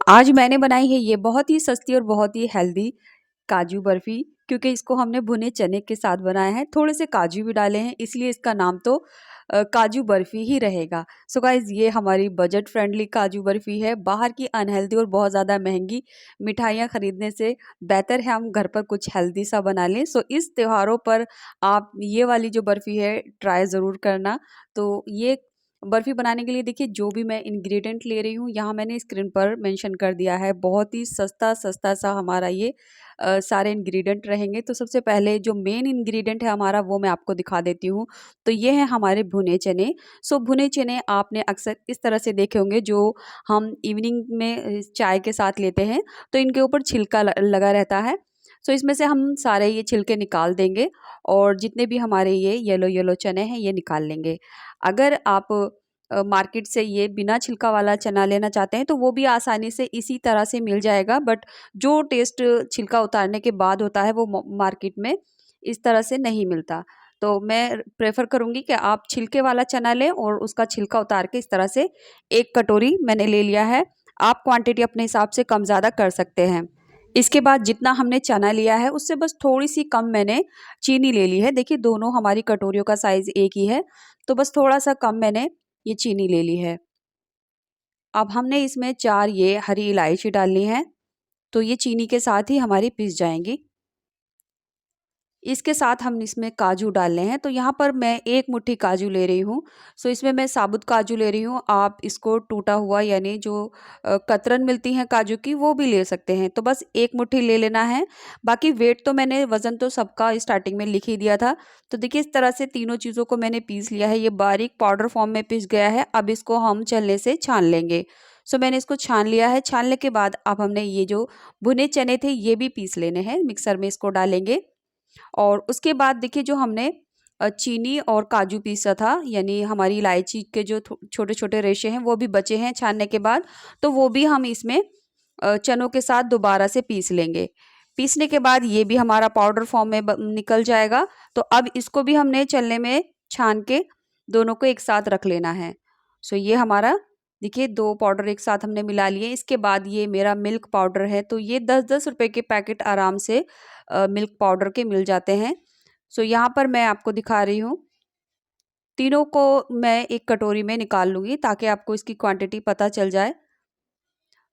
आज मैंने बनाई है ये बहुत ही सस्ती और बहुत ही हेल्दी काजू बर्फ़ी, क्योंकि इसको हमने भुने चने के साथ बनाया है। थोड़े से काजू भी डाले हैं, इसलिए इसका नाम तो काजू बर्फ़ी ही रहेगा। सो गाइज़, ये हमारी बजट फ्रेंडली काजू बर्फ़ी है। बाहर की अनहेल्दी और बहुत ज़्यादा महँगी मिठाइयाँ खरीदने से बेहतर है हम घर पर कुछ हेल्दी सा बना लें। सो इस त्योहारों पर आप ये वाली जो बर्फ़ी है ट्राई ज़रूर करना। तो ये बर्फ़ी बनाने के लिए देखिए, जो भी मैं इंग्रेडिएंट ले रही हूँ यहाँ मैंने स्क्रीन पर मेंशन कर दिया है। बहुत ही सस्ता सा हमारा ये सारे इंग्रेडिएंट रहेंगे। तो सबसे पहले जो मेन इंग्रेडिएंट है हमारा, वो मैं आपको दिखा देती हूँ। तो ये हैं हमारे भुने चने। सो भुने चने आपने अक्सर इस तरह से देखे होंगे, जो हम इवनिंग में चाय के साथ लेते हैं, तो इनके ऊपर छिलका लगा रहता है। सो इसमें से हम सारे ये छिलके निकाल देंगे और जितने भी हमारे ये येलो येलो चने हैं ये निकाल लेंगे। अगर आप मार्केट से ये बिना छिलका वाला चना लेना चाहते हैं तो वो भी आसानी से इसी तरह से मिल जाएगा, बट जो टेस्ट छिलका उतारने के बाद होता है वो मार्केट में इस तरह से नहीं मिलता। तो मैं प्रेफ़र करूँगी कि आप छिलके वाला चना लें और उसका छिलका उतार के इस तरह से 1 कटोरी मैंने ले लिया है। आप क्वांटिटी अपने हिसाब से कम ज़्यादा कर सकते हैं। इसके बाद जितना हमने चना लिया है उससे बस थोड़ी-सी कम मैंने चीनी ले ली है। देखिए, दोनों हमारी कटोरियों का साइज़ एक ही है, तो बस थोड़ा-सा कम मैंने ये चीनी ले ली है। अब हमने इसमें 4 ये हरी इलायची डालनी है, तो ये चीनी के साथ ही हमारी पिस जाएँगी। इसके साथ हम इसमें काजू डालने हैं, तो यहाँ पर मैं 1 मुट्ठी काजू ले रही हूँ। सो इसमें मैं साबुत काजू ले रही हूँ, आप इसको टूटा हुआ यानी जो कतरन मिलती हैं काजू की वो भी ले सकते हैं। तो बस 1 मुट्ठी ले लेना है। बाकी वेट तो मैंने वज़न तो सबका स्टार्टिंग में लिख ही दिया था। तो देखिए, इस तरह से तीनों चीज़ों को मैंने पीस लिया है, ये बारीक पाउडर फॉर्म में पिस गया है। अब इसको हम छलनी से छान लेंगे। सो मैंने इसको छान लिया है, छानने के बाद अब हमने ये जो भुने चने थे ये भी पीस लेने हैं, मिक्सर में इसको डालेंगे। और उसके बाद देखिए, जो हमने चीनी और काजू पीसा था, यानी हमारी इलायची के जो छोटे-छोटे रेशे हैं वो भी बचे हैं छानने के बाद, तो वो भी हम इसमें चनों के साथ दोबारा से पीस लेंगे। पीसने के बाद ये भी हमारा पाउडर फॉर्म में निकल जाएगा। तो अब इसको भी हमने छलनी में छान के दोनों को एक साथ रख लेना है। सो ये हमारा देखिए 2 पाउडर एक साथ हमने मिला लिए। इसके बाद ये मेरा मिल्क पाउडर है, तो ये 10-10 रुपए के पैकेट आराम से मिल्क पाउडर के मिल जाते हैं। सो यहाँ पर मैं आपको दिखा रही हूँ। तीनों को मैं एक कटोरी में निकाल लूँगी ताकि आपको इसकी क्वांटिटी पता चल जाए।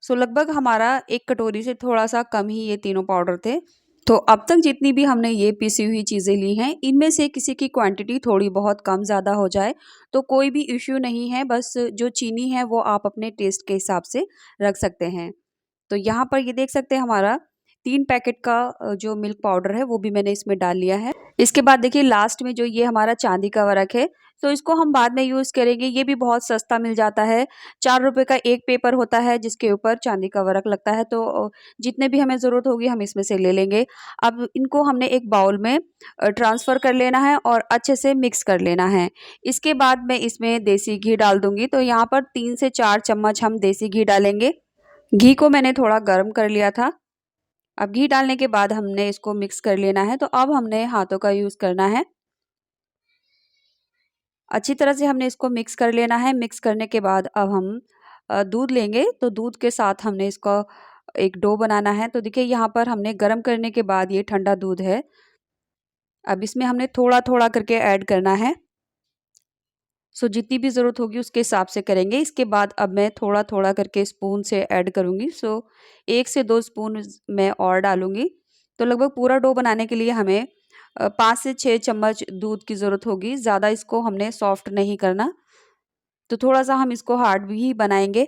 सो लगभग हमारा 1 कटोरी से थोड़ा-सा कम ही ये तीनों पाउडर थे। तो अब तक जितनी भी हमने ये पिसी हुई चीज़ें ली हैं, इनमें से किसी की क्वांटिटी थोड़ी बहुत कम ज़्यादा हो जाए, तो कोई भी इश्यू नहीं है, बस जो चीनी है वो आप अपने टेस्ट के हिसाब से रख सकते हैं। तो यहाँ पर ये देख सकते हैं हमारा 3 पैकेट का जो मिल्क पाउडर है वो भी मैंने इसमें डाल लिया है। इसके बाद देखिए, लास्ट में जो ये हमारा चांदी का वर्क है, तो इसको हम बाद में यूज़ करेंगे। ये भी बहुत सस्ता मिल जाता है। 4 रुपए का 1 पेपर होता है जिसके ऊपर चांदी का वर्क लगता है, तो जितने भी हमें ज़रूरत होगी हम इसमें से ले लेंगे। अब इनको हमने एक बाउल में ट्रांसफ़र कर लेना है और अच्छे से मिक्स कर लेना है। इसके बाद मैं इसमें देसी घी डाल दूँगी, तो यहाँ पर 3 से 4 चम्मच हम देसी घी डालेंगे। घी को मैंने थोड़ा गरम कर लिया था। अब घी डालने के बाद हमने इसको मिक्स कर लेना है, तो अब हमने हाथों का यूज़ करना है। अच्छी तरह से हमने इसको मिक्स कर लेना है। मिक्स करने के बाद अब हम दूध लेंगे, तो दूध के साथ हमने इसका एक डो बनाना है। तो देखिए, यहाँ पर हमने गरम करने के बाद ये ठंडा दूध है। अब इसमें हमने थोड़ा-थोड़ा करके ऐड करना है। सो जितनी भी ज़रूरत होगी उसके हिसाब से करेंगे। इसके बाद अब मैं थोड़ा-थोड़ा करके स्पून से ऐड करूँगी। सो 1 से 2 स्पून मैं और डालूँगी। तो लगभग पूरा डो बनाने के लिए हमें 5 से 6 चम्मच दूध की ज़रूरत होगी। ज़्यादा इसको हमने सॉफ्ट नहीं करना, तो थोड़ा-सा हम इसको हार्ड भी बनाएँगे।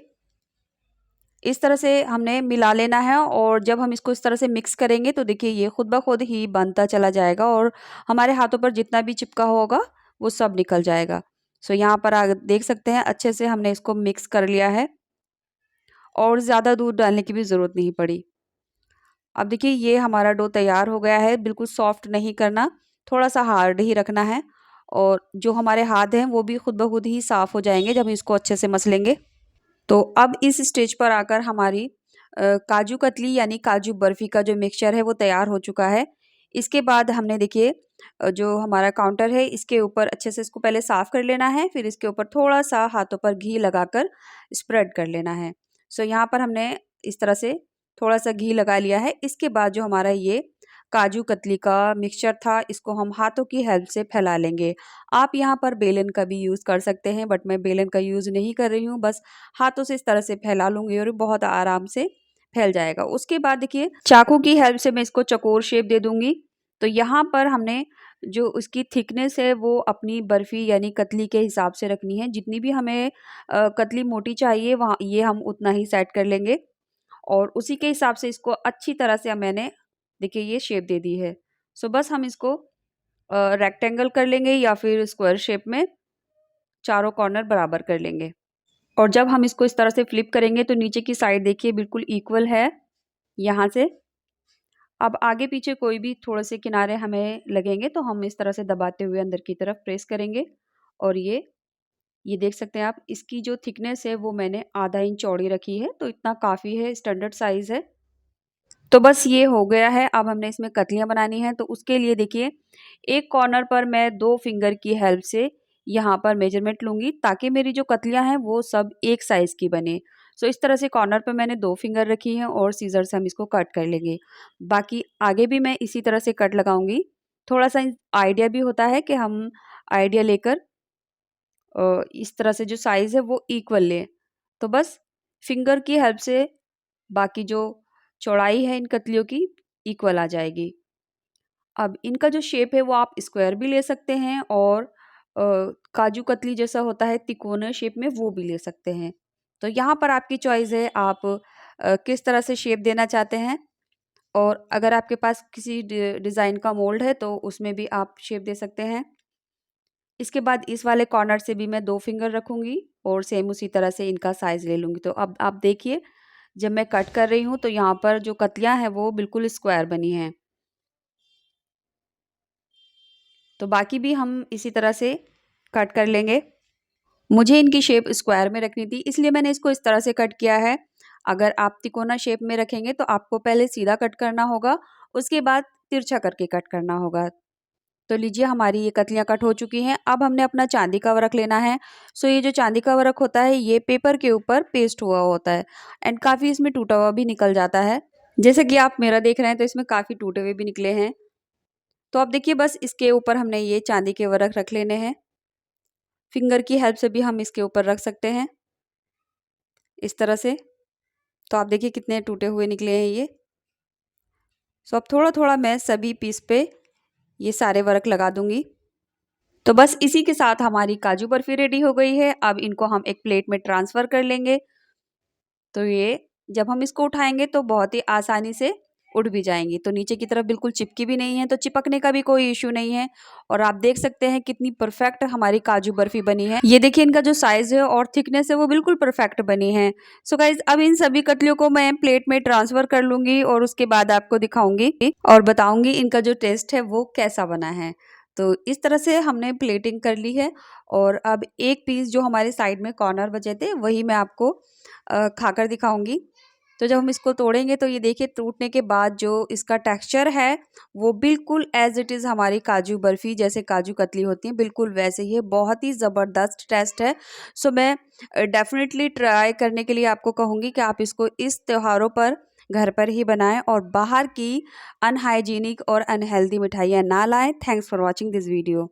इस तरह से हमने मिला लेना है और जब हम इसको इस तरह से मिक्स करेंगे तो देखिए, ये खुद ब खुद ही बनता चला जाएगा और हमारे हाथों पर जितना भी चिपका होगा वो सब निकल जाएगा। सो यहाँ पर आप देख सकते हैं, अच्छे से हमने इसको मिक्स कर लिया है और ज़्यादा दूध डालने की भी ज़रूरत नहीं पड़ी। अब देखिए, ये हमारा डो तैयार हो गया है। बिल्कुल सॉफ्ट नहीं करना, थोड़ा-सा हार्ड ही रखना है और जो हमारे हाथ हैं वो भी खुद ब खुद ही साफ़ हो जाएँगे जब हम इसको अच्छे से मसलेंगे। तो अब इस स्टेज पर आकर हमारी काजू कतली यानी काजू बर्फ़ी का जो मिक्सचर है वो तैयार हो चुका है। इसके बाद हमने देखिए, जो हमारा काउंटर है इसके ऊपर अच्छे से इसको पहले साफ़ कर लेना है, फिर इसके ऊपर थोड़ा-सा हाथों पर घी लगाकर स्प्रेड कर लेना है। सो यहाँ पर हमने इस तरह से थोड़ा सा घी लगा लिया है। इसके बाद जो हमारा ये काजू कतली का मिक्सचर था, इसको हम हाथों की हेल्प से फैला लेंगे। आप यहाँ पर बेलन का भी यूज़ कर सकते हैं, बट मैं बेलन का यूज़ नहीं कर रही हूँ, बस हाथों से इस तरह से फैला लूँगी और बहुत आराम से फैल जाएगा। उसके बाद देखिए चाकू की हेल्प से मैं इसको चौकोर शेप दे दूँगी। तो यहाँ पर हमने जो उसकी थिकनेस है वो अपनी बर्फ़ी यानी कतली के हिसाब से रखनी है। जितनी भी हमें कतली मोटी चाहिए वहाँ ये हम उतना ही सेट कर लेंगे और उसी के हिसाब से इसको अच्छी तरह से मैंने देखिए ये शेप दे दी है। सो बस हम इसको रेक्टेंगल कर लेंगे या फिर स्क्वायर शेप में चारों कॉर्नर बराबर कर लेंगे। और जब हम इसको इस तरह से फ्लिप करेंगे तो नीचे की साइड देखिए बिल्कुल इक्वल है यहाँ से। अब आगे पीछे कोई भी थोड़े से किनारे हमें लगेंगे तो हम इस तरह से दबाते हुए अंदर की तरफ प्रेस करेंगे और ये देख सकते हैं आप, इसकी जो थिकनेस है वो मैंने आधा इंच चौड़ी रखी है, तो इतना काफ़ी है, स्टैंडर्ड साइज़ है। तो बस ये हो गया है। अब हमने इसमें कतलियाँ बनानी हैं, तो उसके लिए देखिए एक कॉर्नर पर मैं 2 फिंगर की हेल्प से यहाँ पर मेजरमेंट लूँगी ताकि मेरी जो कतलियाँ हैं वो सब एक साइज़ की बने। सो इस तरह से कॉर्नर पे मैंने 2 फिंगर रखी हैं और सीज़र से हम इसको कट कर लेंगे। बाकी आगे भी मैं इसी तरह से कट लगाऊँगी। थोड़ा-सा आइडिया भी होता है कि हम आइडिया लेकर इस तरह से जो साइज़ है वो इक्वल लें। तो बस फिंगर की हेल्प से बाकी जो चौड़ाई है इन कतलियों की इक्वल आ जाएगी। अब इनका जो शेप है वो आप स्क्वायर भी ले सकते हैं और काजू कतली जैसा होता है तिकोना शेप में वो भी ले सकते हैं। तो यहाँ पर आपकी चॉइस है, आप किस तरह से शेप देना चाहते हैं और अगर आपके पास किसी डिज़ाइन का मोल्ड है तो उसमें भी आप शेप दे सकते हैं। इसके बाद इस वाले कॉर्नर से भी मैं 2 फिंगर रखूँगी और सेम उसी तरह से इनका साइज़ ले लूँगी। तो अब आप देखिए जब मैं कट कर रही हूँ तो यहाँ पर जो कतलियाँ हैं वो बिल्कुल स्क्वायर बनी हैं। तो बाकी भी हम इसी तरह से कट कर लेंगे। मुझे इनकी शेप स्क्वायर में रखनी थी इसलिए मैंने इसको इस तरह से कट किया है। अगर आप तिकोना शेप में रखेंगे तो आपको पहले सीधा कट करना होगा, उसके बाद तिरछा करके कट करना होगा। तो लीजिए हमारी ये कतलियाँ कट हो चुकी हैं। अब हमने अपना चांदी का वर्क लेना है। सो ये जो चांदी का वर्क होता है ये पेपर के ऊपर पेस्ट हुआ होता है एंड काफ़ी इसमें टूटा हुआ भी निकल जाता है। जैसे कि आप मेरा देख रहे हैं तो इसमें काफ़ी टूटे हुए भी निकले हैं। तो अब देखिए बस इसके ऊपर हमने ये चांदी के वर्क रख लेने हैं। फिंगर की हेल्प से भी हम इसके ऊपर रख सकते हैं इस तरह से। तो आप देखिए कितने टूटे हुए निकले हैं ये। सो अब थोड़ा-थोड़ा मैं सभी पीस पे ये सारे वर्क लगा दूँगी। तो बस इसी के साथ हमारी काजू बर्फी रेडी हो गई है। अब इनको हम एक प्लेट में ट्रांसफ़र कर लेंगे। तो ये जब हम इसको उठाएँगे तो बहुत ही आसानी से उठ भी जाएँगी। तो नीचे की तरफ बिल्कुल चिपकी भी नहीं है, तो चिपकने का भी कोई इश्यू नहीं है। और आप देख सकते हैं कितनी परफ़ेक्ट हमारी काजू बर्फी बनी है। ये देखिए इनका जो साइज़ है और थिकनेस है वो बिल्कुल परफ़ेक्ट बनी है। सो गाइज़ अब इन सभी कतलियों को मैं प्लेट में ट्रांसफ़र कर लूँगी और उसके बाद आपको दिखाऊँगी और बताऊँगी इनका जो टेस्ट है वो कैसा बना है। तो इस तरह से हमने प्लेटिंग कर ली है और अब एक पीस जो हमारे साइड में कॉर्नर बचे थे वही मैं आपको खाकर दिखाऊँगी। तो जब हम इसको तोड़ेंगे तो ये देखिए टूटने के बाद जो इसका टेक्सचर है वो बिल्कुल एज़ इट इज़ हमारी काजू बर्फ़ी जैसे काजू कतली होती है बिल्कुल वैसे ही है। बहुत ही ज़बरदस्त टेस्ट है। सो मैं डेफ़िनेटली ट्राई करने के लिए आपको कहूँगी कि आप इसको इस त्योहारों पर घर पर ही बनाएँ और बाहर की अनहाइजीनिक और अनहेल्दी मिठाइयाँ ना लाएँ। Thanks for watching this video.